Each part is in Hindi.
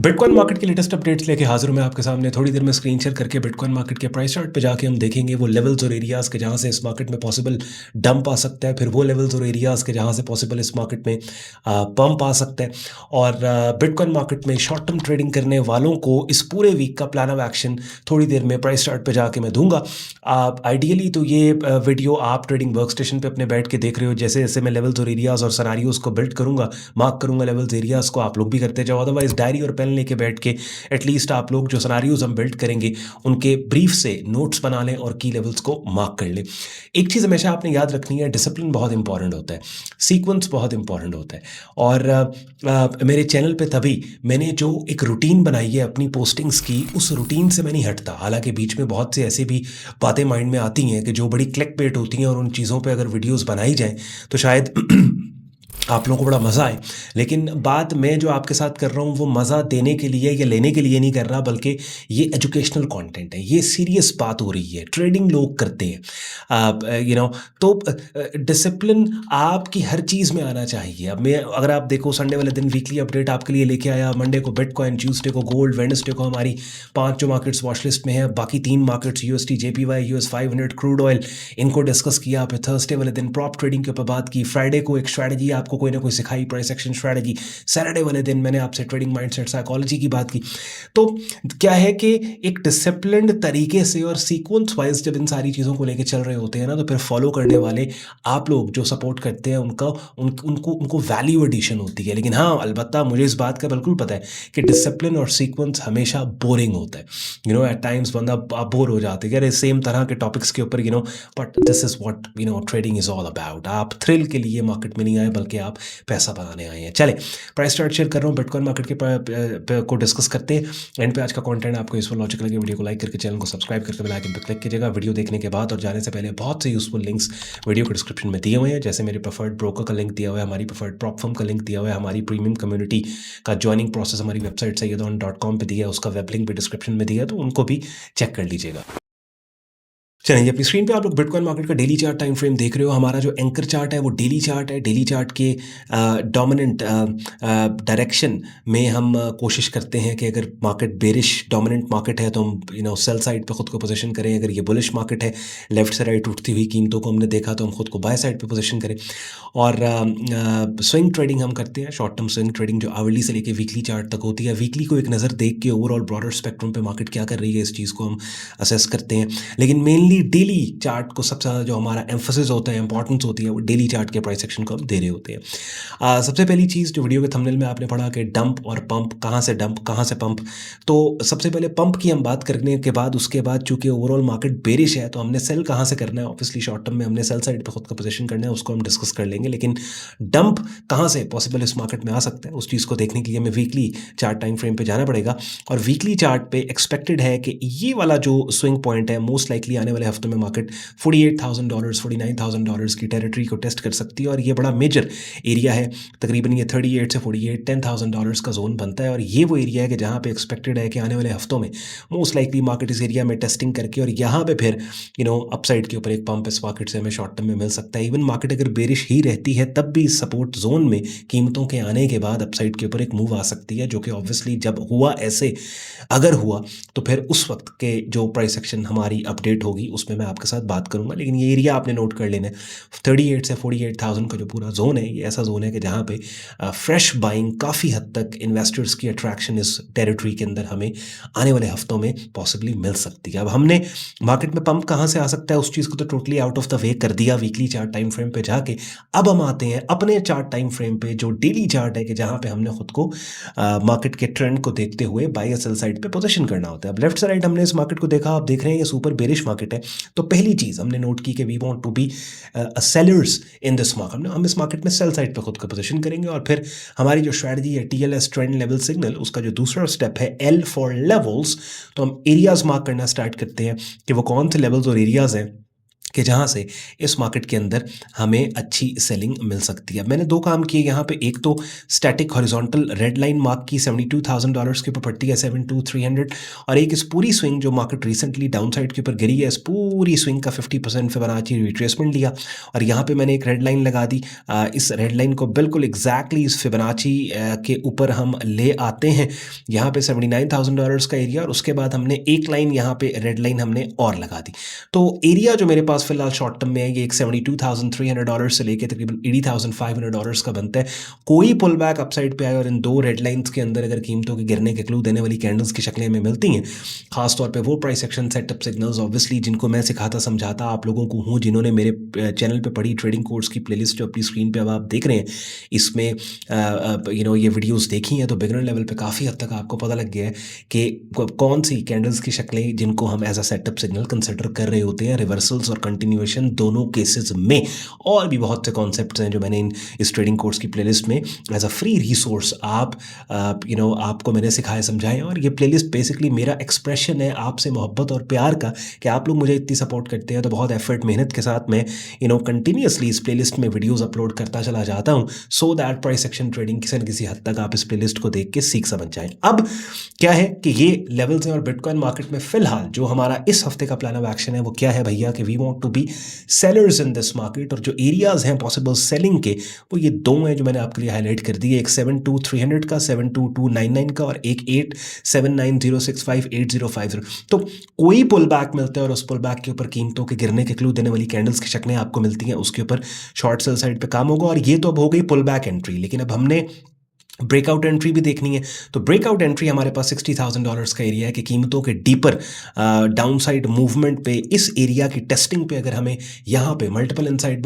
बिटकॉइन मार्केट के लेटेस्ट अपडेट्स लेके हाजिर हूं मैं आपके सामने। थोड़ी देर में स्क्रीन शेयर करके बिटकॉइन मार्केट के प्राइस चार्ट पे जाके हम देखेंगे वो लेवल्स और एरियाज़ के जहां से इस मार्केट में पॉसिबल डंप आ सकता है, फिर वो लेवल्स और एरियाज़ के जहां से पॉसिबल इस मार्केट में पंप आ सकता है। और बिटकॉइन मार्केट में शॉर्ट टर्म ट्रेडिंग करने वालों को इस पूरे वीक का प्लान ऑफ एक्शन थोड़ी देर में प्राइस चार्ट पे जाके मैं दूंगा। आप आइडियली तो ये वीडियो आप ट्रेडिंग वर्क स्टेशन पे अपने बैठ के देख रहे हो। जैसे जैसे मैं लेवल्स और एरियाज़ और सनारियोज को बिल्ड करूंगा, मार्क करूंगा लेवल्स एरियाज़ को, आप लोग भी करते जाओ। अदरवाइज डायरी और पेन लेके बैठ के एटलीस्ट आप लोग जो सनारियोज हम बिल्ड करेंगे उनके ब्रीफ से नोट्स बना लें और की लेवल्स को मार्क कर लें। एक चीज़ हमेशा आपने याद रखनी है, डिसिप्लिन बहुत इंपॉर्टेंट होता है, सीक्वेंस बहुत इंपॉर्टेंट होता है। और मेरे चैनल पे तभी मैंने जो एक रूटीन बनाई है अपनी पोस्टिंग्स की, उस रूटीन से मैं नहीं हटता। हालांकि बीच में बहुत से ऐसी भी बातें माइंड में आती हैं कि जो बड़ी क्लिक बेट होती हैं और उन चीज़ों पे अगर वीडियोस बनाई जाएं तो शायद आप लोगों को बड़ा मज़ा आए। लेकिन बात मैं जो आपके साथ कर रहा हूँ वो मज़ा देने के लिए या लेने के लिए नहीं कर रहा, बल्कि ये एजुकेशनल कंटेंट है, ये सीरियस बात हो रही है। ट्रेडिंग लोग करते हैं, आप तो डिसिप्लिन आपकी हर चीज़ में आना चाहिए। अब मैं अगर आप देखो संडे वाले दिन वीकली अपडेट आपके लिए लेके आया, मंडे को बिटकॉइन, ट्यूसडे को गोल्ड, वेडनेसडे को हमारी 5 जो मार्केट्स वॉच लिस्ट में है, बाकी 3 markets UST, JPY, US 500, crude oil, इनको डिस्कस किया। फिर थर्सडे वाले दिन प्रॉप ट्रेडिंग के ऊपर बात की। फ्राइडे को एक स्ट्रैटेजी आपको कोई ना कोई सिखाई, प्राइस एक्शन स्ट्रैटेजी। सैटरडे वाले दिन मैंने आपसे ट्रेडिंग माइंडसेट साइकोलॉजी की बात की। तो क्या है कि एक डिसिप्लिन्ड तरीके से और सीक्वेंस वाइज जब इन सारी चीज़ों को लेके चल रहे होते हैं ना, तो फिर फॉलो करने वाले आप लोग जो सपोर्ट करते हैं उनका उनको वैल्यू एडिशन होती है। लेकिन हाँ, अलबत्ता मुझे इस बात का बिल्कुल पता है कि डिसिप्लिन और सीक्वेंस हमेशा बोरिंग होता है। एट टाइम्स बंदा बोर हो जाते हैं, अरे सेम तरह के टॉपिक्स के ऊपर but this is what trading is all about. आप थ्रिल के लिए मार्केट में नहीं आए, बल्कि आप पैसा बनाने आए हैं। चले प्राइस चार्ट शेयर कर रहा हूँ, बिटकॉइन मार्केट के को डिस्कस करते हैं। एंड पे आज का कंटेंट आपको यूजफुल लॉजिकल लगे, वीडियो को लाइक करके चैनल को सब्सक्राइब करके बेल आइकन पर क्लिक कीजिएगा। वीडियो देखने के बाद और जाने से पहले बहुत से यूजफुल लिंक्स वीडियो के डिस्क्रिप्शन में दिए हुए हैं। जैसे मेरे प्रेफर्ड ब्रोकर का लिंक दिया हुआ है, हमारी प्रेफर्ड प्रॉप फर्म का लिंक दिया हुआ है, हमारी प्रीमियम कम्युनिटी का ज्वाइनिंग प्रोसेस हमारी वेबसाइट सैयदोन.com पे दिया है, उसका वेब लिंक भी डिस्क्रिप्शन में दिया है, तो उनको भी चेक कर लीजिएगा। चलिए, अपनी स्क्रीन पे आप लोग बिटकॉइन मार्केट का डेली चार्ट टाइम फ्रेम देख रहे हो। हमारा जो एंकर चार्ट है वो डेली चार्ट है। डेली चार्ट के डोमिनेंट डायरेक्शन में हम कोशिश करते हैं कि अगर मार्केट बेरिश डोमिनेंट मार्केट है तो हम सेल साइड पे खुद को पोजीशन करें। अगर ये बुलिश मार्केट है, लेफ्ट से राइट उठती हुई कीमतों को हमने देखा, तो हम खुद को बाय साइड पे पोजीशन करें। और स्विंग ट्रेडिंग हम करते हैं, शॉर्ट टर्म स्विंग ट्रेडिंग जो आवरली से लेके वीकली चार्ट तक होती है। वीकली को एक नज़र देख के ओवरऑल ब्रॉडर स्पेक्ट्रम पे मार्केट क्या कर रही है, इस चीज़ को हम असेस करते हैं। लेकिन मेनली डेली चार्ट को सबसे ज़्यादा जो हमारा एम्फोसिस होता है, इंपॉर्टेंस होती है, वो डेली चार्ट के प्राइस एक्शन को हम दे रहे होते हैं। सबसे पहली चीज़ जो वीडियो के थंबनेल में आपने पढ़ा कि डंप और पंप, कहाँ से डंप कहाँ से पंप। तो सबसे पहले पंप की हम बात करने के बाद उसके बाद चूंकि ओवरऑल मार्केट बेरिश है तो हमने सेल कहाँ से करना है। ऑब्वियसली शॉर्ट टर्म में हमने सेल साइड पे खुद का पोजीशन करना है, उसको हम डिस्कस कर लेंगे। लेकिन डंप कहाँ से पॉसिबल इस मार्केट में आ सकता है, उस चीज़ को देखने के लिए हमें वीकली चार्ट टाइम फ्रेम पे जाना पड़ेगा। और वीकली चार्ट पे एक्सपेक्टेड है कि ये वाला जो स्विंग पॉइंट है मोस्ट लाइकली आने वाले हफ्तों में मार्केट $48,000 $49,000 की टेरिटरी को टेस्ट कर सकती है। और ये बड़ा मेजर एरिया है, तकरीबन ये 38 से 48 $10,000 का जोन बनता है। और ये वो एरिया है कि जहाँ पे एक्सपेक्टेड है कि आने वाले हफ्तों में मोस्ट लाइकली मार्केट इस एरिया में टेस्टिंग करके और यहाँ पे फिर अपसाइड के ऊपर एक पंप इस मार्केट से हमें शॉर्ट टर्म में मिल सकता है। इवन मार्केट अगर बेरिश ही रहती है तब भी सपोर्ट जोन में कीमतों के आने के बाद अपसाइड के ऊपर एक मूव आ सकती है, जो कि ऑब्वियसली जब हुआ ऐसे अगर हुआ तो फिर उस वक्त के जो प्राइस एक्शन हमारी अपडेट होगी उसमें मैं आपके साथ बात करूंगा। लेकिन ये एरिया आपने नोट कर लेना है, 38 से 48,000 का जो पूरा जोन है, ये ऐसा जोन है कि जहाँ पे फ्रेश बाइंग काफ़ी हद तक इन्वेस्टर्स की अट्रैक्शन इस टेरिटरी के अंदर हमें आने वाले हफ्तों में पॉसिबली मिल सकती है। अब हमने मार्केट में पंप कहाँ से आ सकता है उस चीज़ को तो totally out of the way कर दिया वीकली चार्ट टाइम फ्रेम पे जाके। अब हम आते हैं अपने चार्ट टाइम फ्रेम पे जो डेली चार्ट है कि जहाँ पे हमने खुद को मार्केट के ट्रेंड को देखते हुए बाय या सेल साइड पे पोजीशन करना होता है। अब लेफ्ट से राइट हमने इस मार्केट को देखा, आप देख रहे हैं ये सुपर बेरिश मार्केट है। तो पहली चीज़ हमने नोट की कि we want to be sellers in this market. हम इस मार्केट में सेल साइड पे खुद को पोजीशन करेंगे। और फिर हमारी जो स्ट्रैटेजी है TLS ट्रेंड लेवल सिग्नल, उसका जो दूसरा स्टेप है L फॉर लेवल्स, तो हम एरियाज मार्क करना स्टार्ट करते हैं कि वो कौन से लेवल्स और एरियाज हैं कि जहाँ से इस मार्केट के अंदर हमें अच्छी सेलिंग मिल सकती है। मैंने 2 काम किए यहाँ पे, एक तो static horizontal red line mark की $72,000 के ऊपर पड़ती है 72,300, और एक इस पूरी स्विंग जो मार्केट रिसेंटली डाउन साइड के ऊपर गिरी है, इस पूरी स्विंग का 50% फिबोनाची रिट्रेसमेंट लिया और यहाँ पे मैंने एक रेड लाइन लगा दी। इस रेड लाइन को बिल्कुल एग्जैक्टली इस फिबोनाची के ऊपर हम ले आते हैं, यहाँ पे $79,000 का एरिया, और उसके बाद हमने एक लाइन यहाँ पे रेड लाइन हमने और लगा दी। तो एरिया जो मेरे पास फिलहाल शॉर्ट टर्म में है ये एक $72,300 से लेके तकरीबन $80,500 का बनता है। कोई पुल बैक अपसाइड पे आए और इन 2 रेड लाइंस के अंदर अगर कीमतों के गिरने के क्लू देने वाली कैंडल्स की शक्लें हमें मिलती हैं, खासतौर पे वो price action setup signals obviously जिनको मैं सिखाता समझाता आप लोगों को हूँ, जिन्होंने मेरे चैनल पे पढ़ी ट्रेडिंग कोर्स की प्लेलिस्ट जो अपनी स्क्रीन पे अब आप देख रहे हैं, इसमें ये वीडियोस देखी हैं, तो बिगिनर लेवल पे काफ़ी हद तक आपको पता लग गया है कि कौन सी कैंडल्स की शक्लें जिनको हम as a setup signal consider कर रहे होते हैं, रिवर्सल्स और कंटिन्यूएशन दोनों केसेस में। और भी बहुत से कॉन्सेप्ट्स हैं जो मैंने इस ट्रेडिंग कोर्स की प्लेलिस्ट में एज अ फ्री रिसोर्स आपको मैंने सिखाए समझाए, और ये प्लेलिस्ट बेसिकली मेरा एक्सप्रेशन है आपसे मोहब्बत और प्यार का कि आप लोग मुझे इतनी सपोर्ट करते हैं, तो बहुत एफर्ट मेहनत के साथ मैं कंटिन्यूसली इस प्लेलिस्ट में वीडियोस अपलोड करता चला जाता हूँ, so that price action trading किसी न किसी हद तक आप इस प्लेलिस्ट को देख के सीख समझ जाएं। अब क्या है कि ये लेवल्स हैं और बिटकॉइन मार्केट में फिलहाल जो हमारा इस हफ्ते का प्लान ऑफ एक्शन है वो क्या है भैया, कि we want to be sellers in this market, और जो एरियाज हैं पॉसिबल सेलिंग के वो ये 2 हैं जो मैंने आपके लिए हाईलाइट कर दिए, एक 72,300 का, 72,299 का, और एक 8790658050। तो कोई पुल बैक मिलता है और उस पुल बैक के ऊपर कीमतों के गिरने के क्लू देने वाली कैंडल्स की शक्लें आपको मिलती हैं, उसके ऊपर शॉर्ट सेल साइड पे काम होगा। और ये तो अब हो गई पुल बैक एंट्री, लेकिन अब हमने ब्रेकआउट एंट्री भी देखनी है। तो ब्रेकआउट एंट्री हमारे पास $60,000 का एरिया है कि कीमतों के डीपर डाउनसाइड मूवमेंट पे, इस एरिया की टेस्टिंग पे अगर हमें यहाँ पे मल्टीपल इनसाइड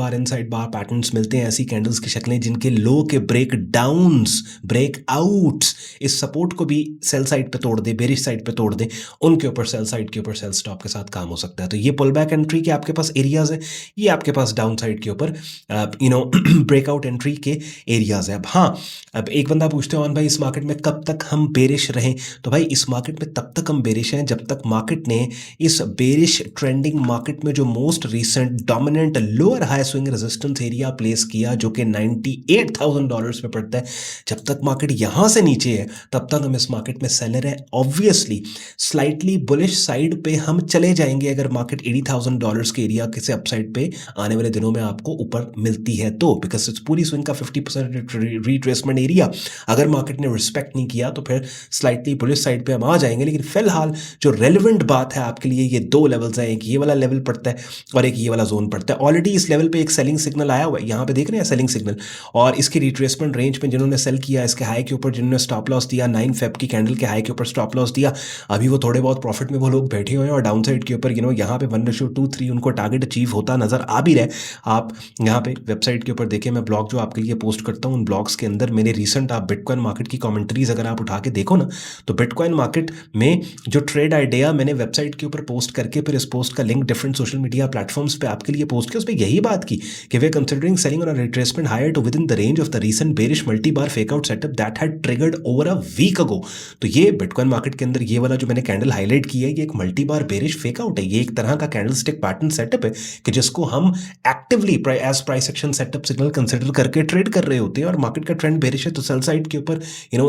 बार पैटर्न्स मिलते हैं, ऐसी कैंडल्स की शक्लें जिनके लो के ब्रेक डाउन्स, ब्रेकआउट्स इस सपोर्ट को भी सेल साइड पे तोड़ दे, बेरिश साइड पे तोड़ दे, उनके ऊपर सेल साइड के ऊपर सेल स्टॉप के साथ काम हो सकता है। तो ये पुल बैक एंट्री के आपके पास एरियाज है, ये आपके पास डाउन साइड के ऊपर ब्रेकआउट एंट्री के एरियाज है। अब हाँ, अब एक बंदा पूछते हैं भाई इस मार्केट में कब तक हम बेरिश रहें, तो भाई इस मार्केट में तब तक हम बेरिश हैं जब तक मार्केट ने इस बेरिश ट्रेंडिंग मार्केट में जो most recent dominant lower high swing resistance area place किया जो कि $98,000 पे पड़ता है, जब तक मार्केट यहां से नीचे है तब तक हम इस मार्केट में सेलर हैं। ऑब्वियसली स्लाइटली बुलिश साइड पे हम चले जाएंगे अगर मार्केट $80,000 के एरिया से अपसाइड पे आने वाले दिनों में आपको ऊपर मिलती है, तो बिकॉज इट्स पूरी स्विंग का 50% रिट्रेसमेंट एरिया अगर मार्केट ने रिस्पेक्ट नहीं किया तो फिर स्लाइटली बुलिश साइड पे हम आ जाएंगे। लेकिन फिलहाल जो रेलेवेंट बात है आपके लिए, ये 2 लेवल्स हैं, एक ये वाला लेवल पड़ता है और एक ये वाला जोन पड़ता है। ऑलरेडी इस लेवल पे एक सेलिंग सिग्नल आया हुआ है, यहाँ पे देख रहे हैं सेलिंग सिग्नल, और इसकी रिट्रेसमेंट रेंज में जिन्होंने सेल किया, इसके हाई के ऊपर जिन्होंने स्टॉप लॉस दिया, 9 फेब की कैंडल के हाई के ऊपर स्टॉप लॉस दिया, अभी वो थोड़े बहुत प्रॉफिट में वो लोग बैठे हुए हैं, और डाउन साइड के ऊपर यहाँ पे 1:2-3 उनको टारगेट अचीव होता नजर आ भी रहा है। आप यहाँ पे वेबसाइट के ऊपर देखें, मैं ब्लॉग जो आपके लिए पोस्ट करता हूँ उन ब्लॉग्स के अंदर मैंने रिसेंट आप बिटकॉइन मार्केट की कमेंट्रीज अगर आप उठा के देखो ना, तो बिटकॉइन मार्केट में जो ट्रेड आइडिया मैंने वेबसाइट के ऊपर पोस्ट करके फिर इस पोस्ट का link different social media platforms पे आपके लिए पोस्ट किया, उसमें यही बात की कि वे considering selling on a retracement higher to within the range of the recent bearish multi bar fakeout setup that had triggered over a week ago. तो ये बिटकॉइन मार्केट के अंदर ये वाला जो मैंने कैंडल हाईलाइट किया है, ये एक मल्टी बार बेरिश फेकआउट है। ये एक तरह का कैंडल स्टिक पैटर्न सेटअप है कि जिसको हम actively as price action setup signal consider करके ट्रेड कर रहे होते हैं, और मार्केट का ट्रेंड बेरिश है तो सेल साइड के ऊपर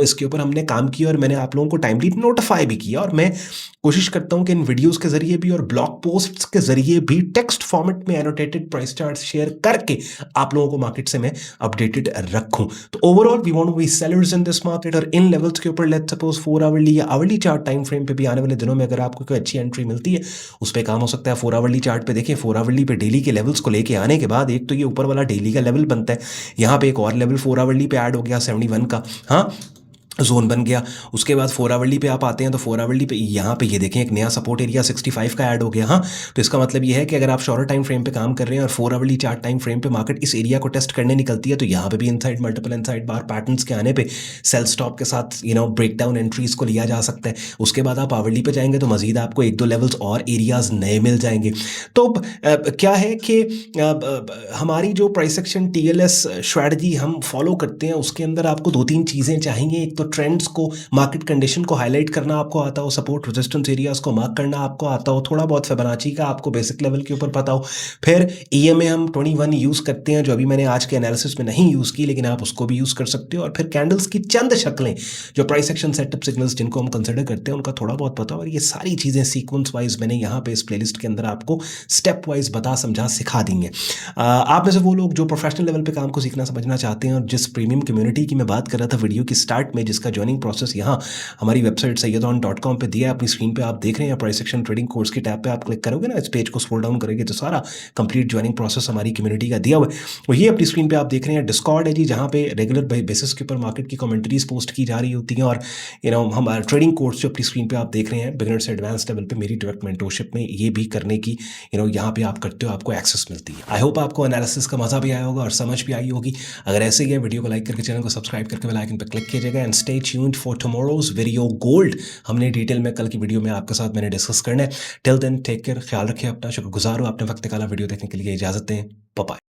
इसके ऊपर हमने काम किया और मैंने आप लोगों को टाइमली नोटिफाई भी किया। और मैं कोशिश करता हूं कि इन वीडियोस के जरिए भी और ब्लॉग पोस्ट्स के जरिए भी टेक्स्ट फॉर्मेट में एनोटेटेड प्राइस चार्ट्स शेयर करके आप लोगों को मार्केट से मैं अपडेटेड रखूं। तो overall we want to be sellers in this market, और इन लेवल्स के ऊपर लेट्स सपोज 4 आवरली या आवरली चार्ट टाइम फ्रेम पे भी आने वाले दिनों में अगर आपको कोई अच्छी एंट्री मिलती है उस पर काम हो सकता है। 4 आवरली चार्ट पे देखें, 4 आवरली पे डेली के लेवल्स को लेके आने के बाद एक तो ये ऊपर वाला डेली का लेवल बनता है, यहाँ पे एक और लेवल 4 आवरली पे ऐड हो गया 71 का, हाँ जोन बन गया। उसके बाद 4 आवरली पे आप आते हैं तो 4 आवरली पे यहाँ पे ये देखें एक नया सपोर्ट एरिया 65 का ऐड हो गया। हाँ, तो इसका मतलब ये है कि अगर आप शॉर्टर टाइम फ्रेम पे काम कर रहे हैं और 4 आवरली चार्ट टाइम फ्रेम पे मार्केट इस एरिया को टेस्ट करने निकलती है, तो यहाँ पे भी इनसाइड मल्टीपल इनसाइड बार पैटर्न्स के आने पे सेल स्टॉप के साथ ब्रेकडाउन एंट्रीज को लिया जा सकता है। उसके बाद आप आवरली पे जाएंगे तो मजीद आपको 1-2 लेवल्स और एरियाज नए मिल जाएंगे। तो क्या है कि हमारी जो प्राइस एक्शन TLS स्ट्रैटेजी हम फॉलो करते हैं उसके अंदर आपको 2-3 चीज़ें चाहिए। एक तो ट्रेंड्स को, मार्केट कंडीशन को हाईलाइट करना आपको आता हो, सपोर्ट रेजिस्टेंस एरियाज को मार्क करना आपको आता हो, थोड़ा बहुत फिबोनाची का आपको बेसिक लेवल के ऊपर पता हो। फिर ईएमए हम 21 यूज़ करते हैं, जो अभी मैंने आज के एनालिसिस में नहीं यूज़ की, लेकिन आप उसको भी यूज़ कर सकते हो। और फिर कैंडल्स की चंद शक्लें, जो प्राइस एक्शन सेटअप सिग्नल्स जिनको हम कंसिडर करते हैं, उनका थोड़ा बहुत पता हो। और ये सारी चीज़ें सीक्वेंस वाइज मैंने यहाँ पे इस प्लेलिस्ट के अंदर आपको स्टेप वाइज बता समझा सिखा दी हैं। आप में से वो लोग जो प्रोफेशनल लेवल पे काम को सीखना समझना चाहते हैं और जिस प्रीमियम कम्युनिटी की मैं बात कर रहा था वीडियो की स्टार्ट में, जिसका ज्वाइनिंग प्रोसेस यहाँ हमारी वेबसाइट sayyadon.com पे दिया है, अपनी स्क्रीन पे आप देख रहे हैं। प्राइस एक्शन ट्रेडिंग कोर्स के टैब पे आप क्लिक करोगे ना, इस पेज को स्क्रॉल डाउन करेंगे तो सारा कंप्लीट ज्वाइनिंग प्रोसेस हमारी कम्युनिटी का दिया हुआ है। और ये अपनी स्क्रीन पे आप देख रहे हैं डिस्कॉर्ड है जी, जहाँ पे रेगुलर बेसिस के ऊपर मार्केट की कमेंट्रीज पोस्ट की जा रही होती हैं। और हमारा ट्रेडिंग कोर्स जो अपनी स्क्रीन पे आप देख रहे हैं, बिगिनर से एडवांस लेवल पे मेरी डायरेक्ट मेंटरशिप में ये भी करने की यहाँ पे आप करते हो, आपको एक्सेस मिलती है। आई होप आपको एनालिसिस का मजा भी आया होगा और समझ भी आई होगी। अगर ऐसे ही है, वीडियो को लाइक करके चैनल को सब्सक्राइब करके बेल आइकन पर क्लिक कीजिएगा। And stay tuned for tomorrow's video gold. हमने डिटेल में कल की वीडियो में आपके साथ मैंने डिस्कस करना है। टिल देन टेक केयर, ख्याल रखिए अपना। शुक्रगुजार हूं आपने वक्त निकाला वीडियो देखने के लिए। इजाजत दें, बाय बाय।